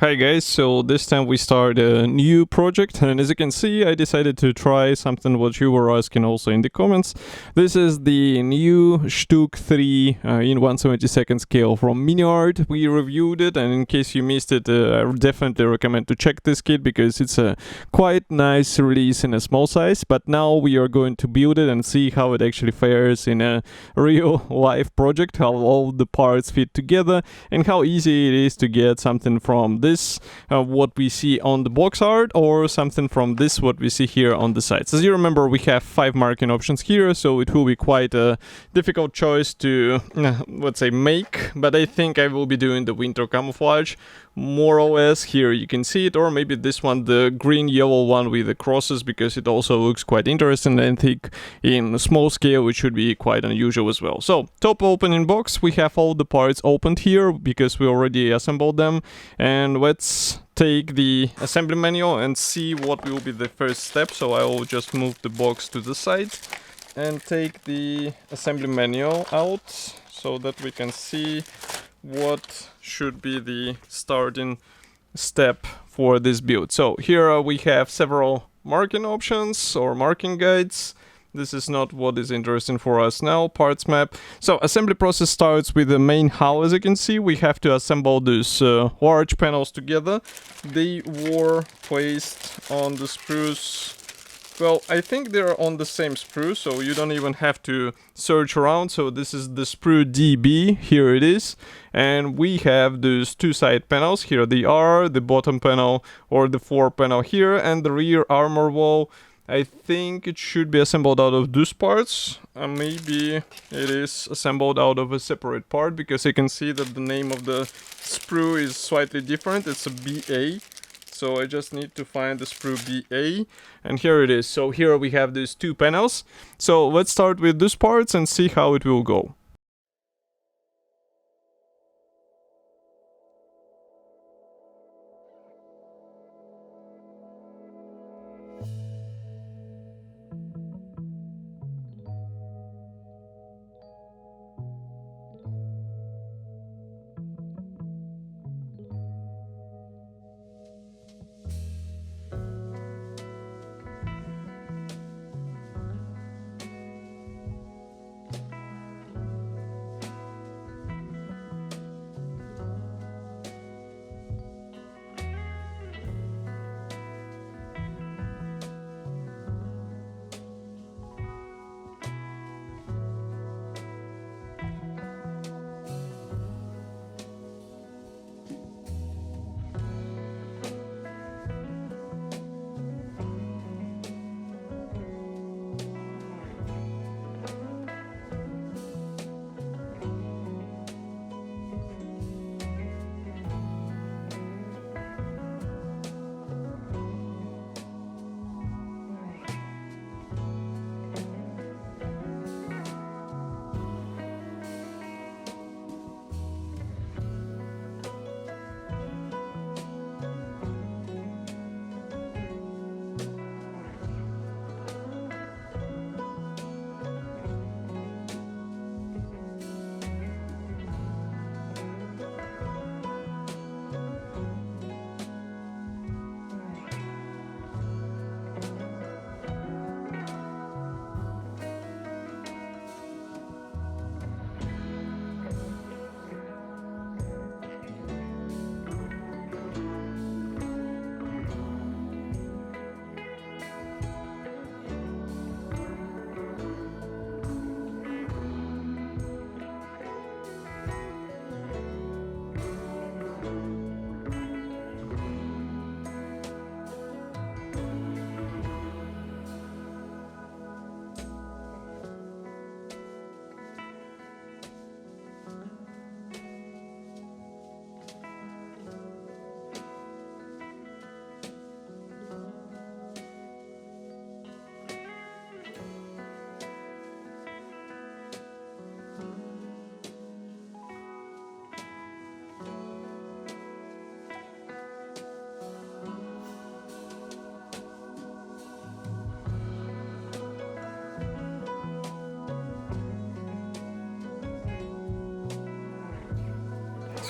Hi guys, so this time we start a new project, and as you can see I decided to try something what you were asking also in the comments. This is the new StuG 3 in 1/72 scale from Miniart. We reviewed it, and in case you missed it, I would definitely recommend to check this kit because it's a quite nice release in a small size. But now we are going to build it and see how it actually fares in a real life project, how all the parts fit together and how easy it is to get something from this what we see on the box art or something from this what we see here on the sides. As you remember, we have 5 marking options here, so it will be quite a difficult choice to let's say make, but I think I will be doing the winter camouflage more or less. Here you can see it, or maybe this one, the green yellow one with the crosses, because it also looks quite interesting, and I think in small scale it should be quite unusual as well. So top opening box, we have all the parts opened here because we already assembled them, and let's take the assembly manual and see what will be the first step. So I will just move the box to the side and take the assembly manual out so that we can see what should be the starting step for this build. So here we have several marking options or marking guides. This is not what is interesting for us now. Parts map. So assembly process starts with the main hull. As you can see, we have to assemble these large panels together. They were placed on the sprues. Well, I think they're on the same sprue, so you don't even have to search around. So this is the sprue DB, here it is. And we have those 2 side panels, here they are, the bottom panel or the floor panel here, and the rear armor wall. I think it should be assembled out of those parts. Maybe it is assembled out of a separate part, because you can see that the name of the sprue is slightly different. It's a BA. So I just need to find the sprue BA, and here it is. So here we have these 2 panels. So let's start with these parts and see how it will go.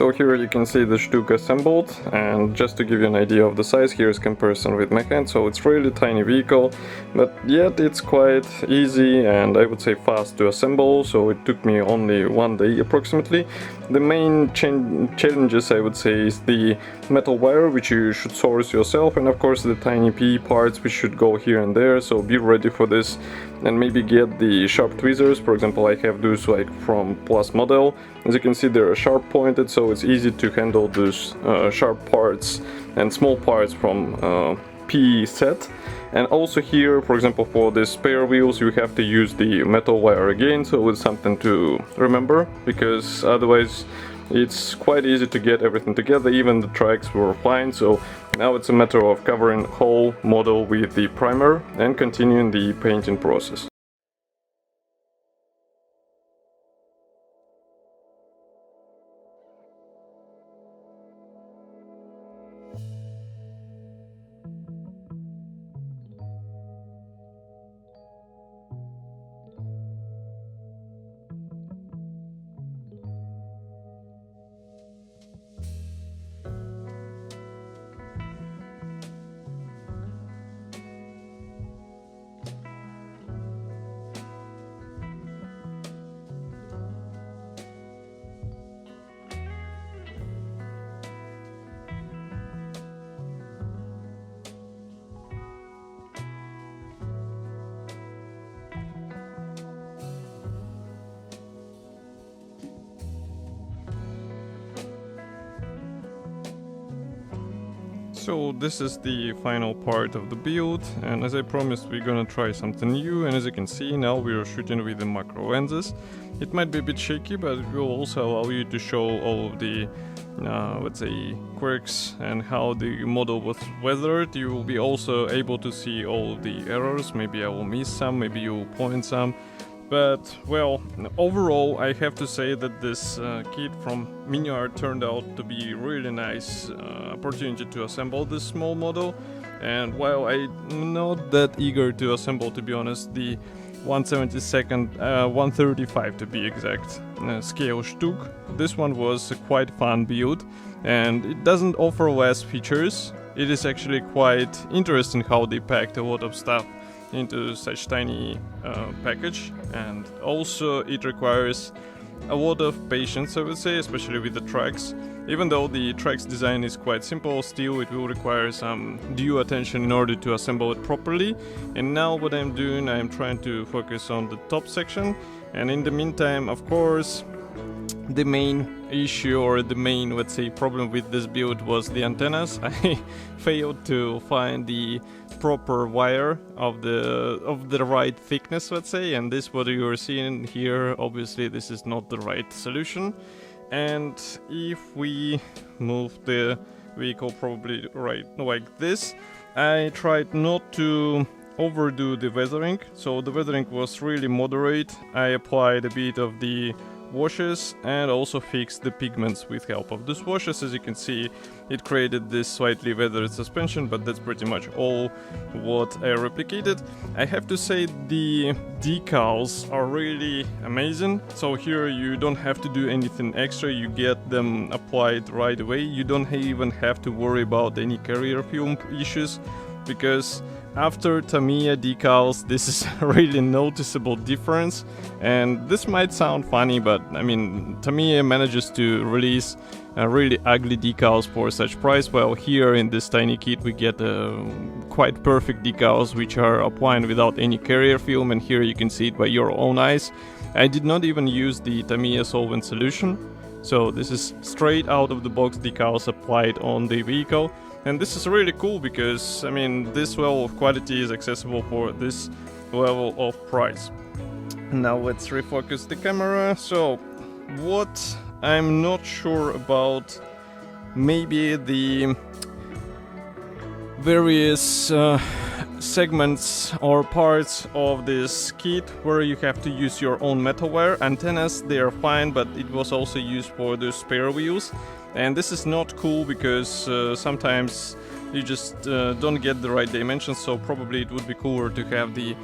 So here you can see the StuG assembled, and just to give you an idea of the size, here's comparison with my hand. So it's really tiny vehicle, but yet it's quite easy and I would say fast to assemble, so it took me only 1 day approximately. The main challenges I would say is the metal wire, which you should source yourself, and of course the tiny PE parts which should go here and there, so be ready for this. And maybe get the sharp tweezers. For example, I have those like from Plus model. As you can see, they're sharp pointed, so it's easy to handle those sharp parts and small parts from PE set. And also here, for example, for the spare wheels, you have to use the metal wire again, so it's something to remember, because otherwise it's quite easy to get everything together. Even the tracks were fine, so now it's a matter of covering whole model with the primer and continuing the painting process. So this is the final part of the build, and as I promised, we're gonna try something new. And as you can see, now we're shooting with the macro lenses. It might be a bit shaky, but it will also allow you to show all of the let's say quirks and how the model was weathered. You will be also able to see all of the errors. Maybe I will miss some, maybe you will point some. But, well, overall I have to say that this kit from Miniart turned out to be really nice opportunity to assemble this small model. And while I'm not that eager to assemble, to be honest, the 1/72, 135 to be exact, scale StuG, this one was a quite fun build, and it doesn't offer less features. It is actually quite interesting how they packed a lot of stuff into such tiny package, and also it requires a lot of patience, I would say, especially with the tracks. Even though the tracks design is quite simple, still it will require some due attention in order to assemble it properly. And now what I'm doing, I'm trying to focus on the top section, and in the meantime, of course, the main issue, or the main, let's say, problem with this build was the antennas. I failed to find the proper wire of the right thickness, let's say, and this what you are seeing here, obviously this is not the right solution. And if we move the vehicle probably right like this, I tried not to overdo the weathering, so the weathering was really moderate. I applied a bit of the washes and also fixed the pigments with help of these washes. As you can see, it created this slightly weathered suspension, but that's pretty much all what I replicated. I have to say the decals are really amazing. So here you don't have to do anything extra, you get them applied right away. You don't even have to worry about any carrier film issues, because after Tamiya decals, this is a really noticeable difference. And this might sound funny, but I mean, Tamiya manages to release really ugly decals for such price, while here in this tiny kit we get quite perfect decals which are applied without any carrier film, and here you can see it by your own eyes. I did not even use the Tamiya solvent solution, so this is straight out of the box decals applied on the vehicle. And this is really cool because, I mean, this level of quality is accessible for this level of price. Now let's refocus the camera. So, what I'm not sure about, maybe the various segments or parts of this kit where you have to use your own metal wire. Antennas, they are fine, but it was also used for the spare wheels. And this is not cool because sometimes you just don't get the right dimensions, so probably it would be cooler to have the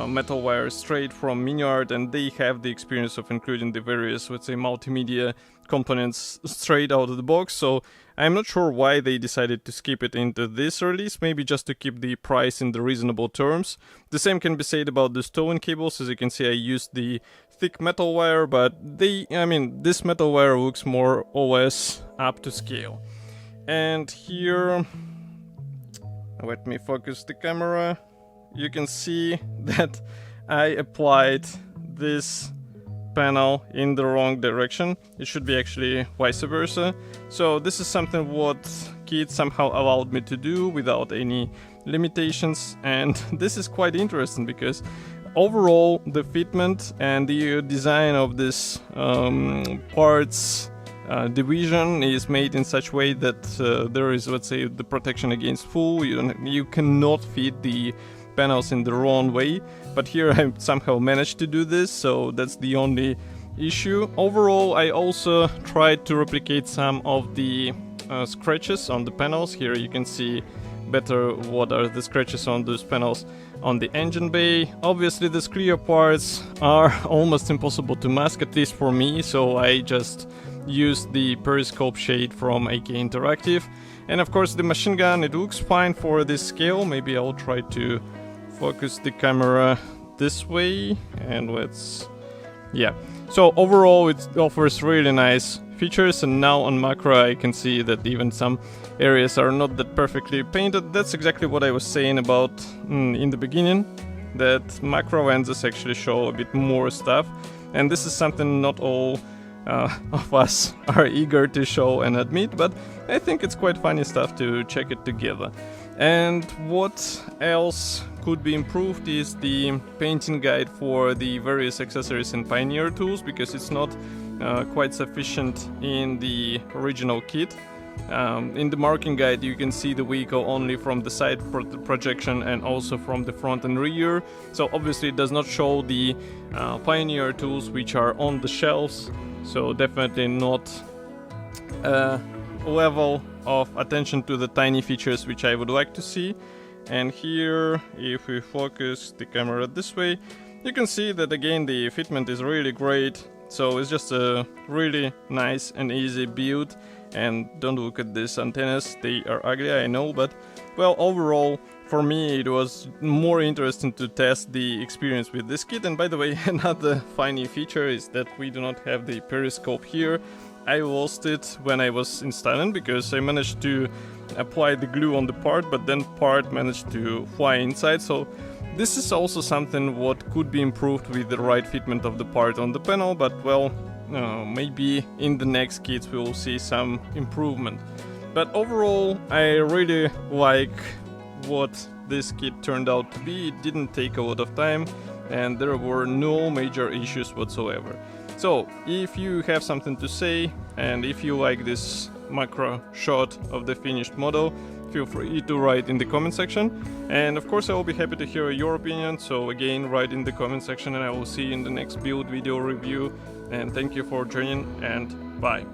metal wire straight from Miniart, and they have the experience of including the various, let's say, multimedia components straight out of the box. So I'm not sure why they decided to skip it into this release, maybe just to keep the price in the reasonable terms. The same can be said about the stolen cables. As you can see, I used the thick metal wire, but this metal wire looks more or less up to scale. And here, let me focus the camera. You can see that I applied this panel in the wrong direction. It should be actually vice versa. So this is something what Kit somehow allowed me to do without any limitations, and this is quite interesting because overall the fitment and the design of this parts division is made in such way that there is, let's say, the protection against fall. You cannot fit the panels in the wrong way, but here I somehow managed to do this, so that's the only issue. Overall, I also tried to replicate some of the scratches on the panels. Here you can see better what are the scratches on those panels on the engine bay. Obviously these clear parts are almost impossible to mask, at least for me, so I just used the periscope shade from AK Interactive. And of course the machine gun, it looks fine for this scale. Maybe I'll try to focus the camera this way, and so overall it offers really nice features, and now on macro I can see that even some areas are not that perfectly painted. That's exactly what I was saying about in the beginning, that macro lenses actually show a bit more stuff, and this is something not all of us are eager to show and admit, but I think it's quite funny stuff to check it together. And what else could be improved is the painting guide for the various accessories and Pioneer tools, because it's not quite sufficient in the original kit. In the marking guide you can see the vehicle only from the side projection and also from the front and rear, so obviously it does not show the Pioneer tools which are on the shelves, so definitely not a level of attention to the tiny features which I would like to see. And here, if we focus the camera this way, you can see that again the fitment is really great, so it's just a really nice and easy build. And don't look at these antennas, they are ugly, I know, but well, overall for me it was more interesting to test the experience with this kit. And by the way, another funny feature is that we do not have the periscope here. I lost it when I was installing, because I managed to apply the glue on the part, but then part managed to fly inside. So this is also something what could be improved with the right fitment of the part on the panel, but well, maybe in the next kits we will see some improvement. But overall I really like what this kit turned out to be. It didn't take a lot of time and there were no major issues whatsoever. So if you have something to say, and if you like this macro shot of the finished model, feel free to write in the comment section, and of course I will be happy to hear your opinion. So again, write in the comment section and I will see you in the next build video review, and thank you for joining, and bye.